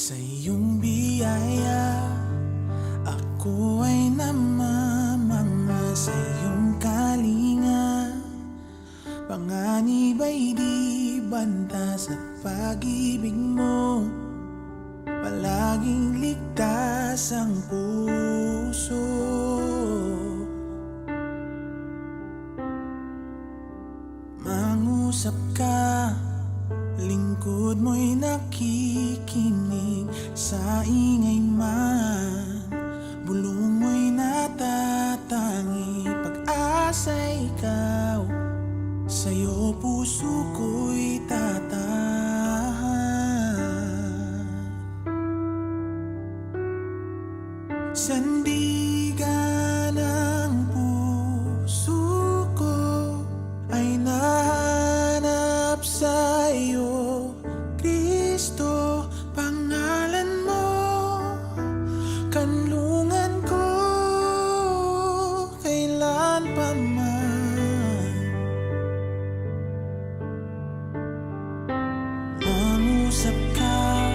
Sa iyong biyaya, ako ay namamanga. Sa iyong kalinga, panganib ay di banta. Sa pag-ibig mo, palaging ligtas ang puso. Mangusap ka, lingkod mo'y nakikinig. Sa ingay man, bulong mo'y natatangi. Pag-asa'y ikaw, sa'yo puso ko'y tatahan. Sandigan ng puso ko ay nahanap sa'yo, Kristo. Pangalan mo, kanlungan ko, kailan pa man. Mangusap ka,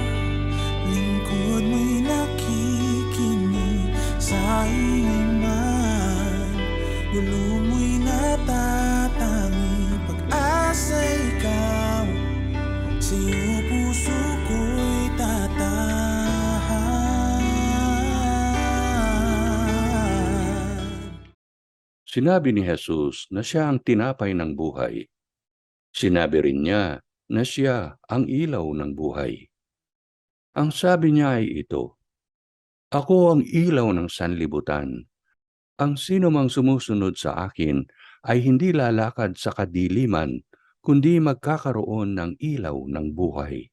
lingkod mo'y nakikinig. Sa ingay man, gulo mo'y natatangi. Pag-asa'y ikaw, sa'yo puso ko'y tatahan. Sinabi ni Jesus na siya ang tinapay ng buhay. Sinabi rin niya na siya ang ilaw ng buhay. Ang sabi niya ay ito, "Ako ang ilaw ng sanlibutan. Ang sino mang sumusunod sa akin ay hindi lalakad sa kadiliman, kundi magkakaroon ng ilaw ng buhay."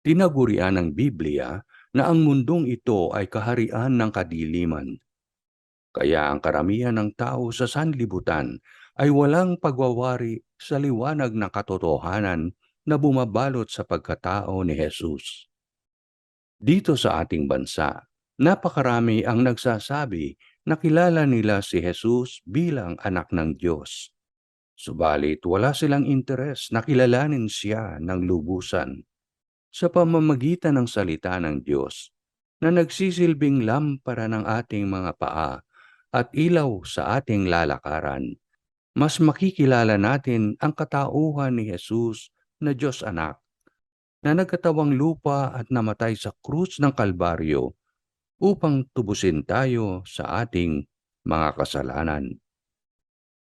Tinagurian ng Biblia na ang mundong ito ay kaharian ng kadiliman. Kaya ang karamihan ng tao sa sanlibutan ay walang pagwawari sa liwanag ng katotohanan na bumabalot sa pagkatao ni Jesus. Dito sa ating bansa, napakarami ang nagsasabi na kilala nila si Jesus bilang anak ng Diyos. Subalit wala silang interes na kilalanin siya ng lubusan. Sa pamamagitan ng salita ng Diyos na nagsisilbing lampara ng ating mga paa at ilaw sa ating lalakaran, mas makikilala natin ang katauhan ni Jesus na Diyos Anak, na nagkatawang lupa at namatay sa krus ng Kalbaryo upang tubusin tayo sa ating mga kasalanan.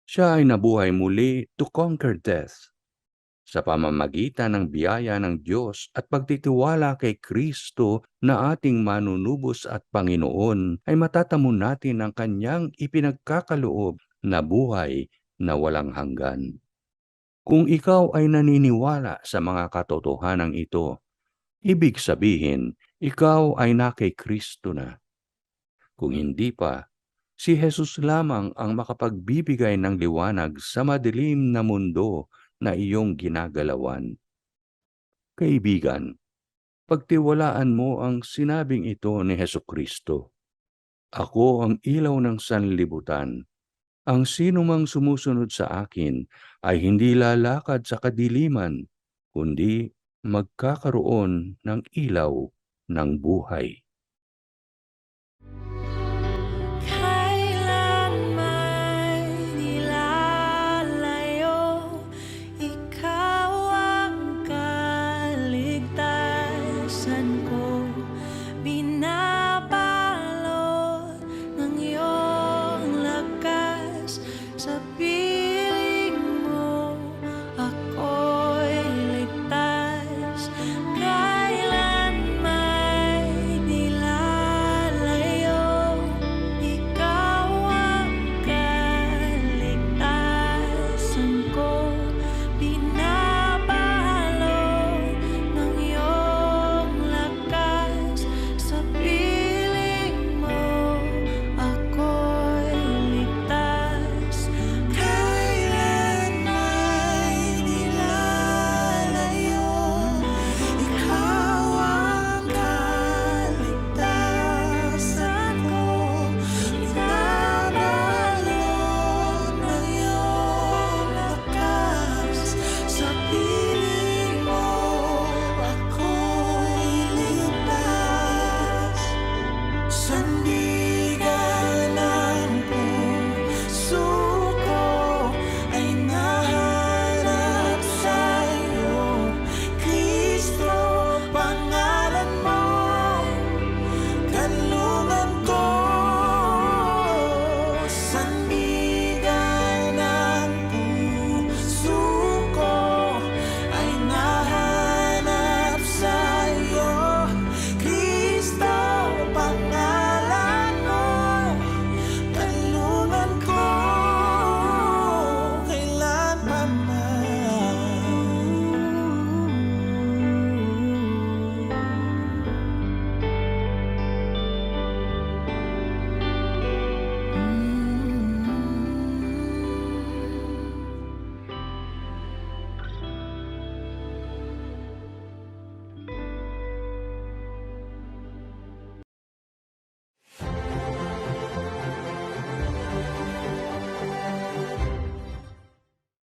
Siya ay nabuhay muli to conquer death. Sa pamamagitan ng biyaya ng Diyos at pagtitiwala kay Kristo na ating manunubos at Panginoon, ay matatamo natin ang kanyang ipinagkakaloob na buhay na walang hanggan. Kung ikaw ay naniniwala sa mga katotohanan ito, ibig sabihin, ikaw ay na kay Kristo na. Kung hindi pa, si Jesus lamang ang makapagbibigay ng liwanag sa madilim na mundo na iyong ginagalawan. Kaibigan, pagtiwalaan mo ang sinabing ito ni Hesukristo. Ako ang ilaw ng sanlibutan. Ang sino mang sumusunod sa akin ay hindi lalakad sa kadiliman, kundi magkakaroon ng ilaw ng buhay.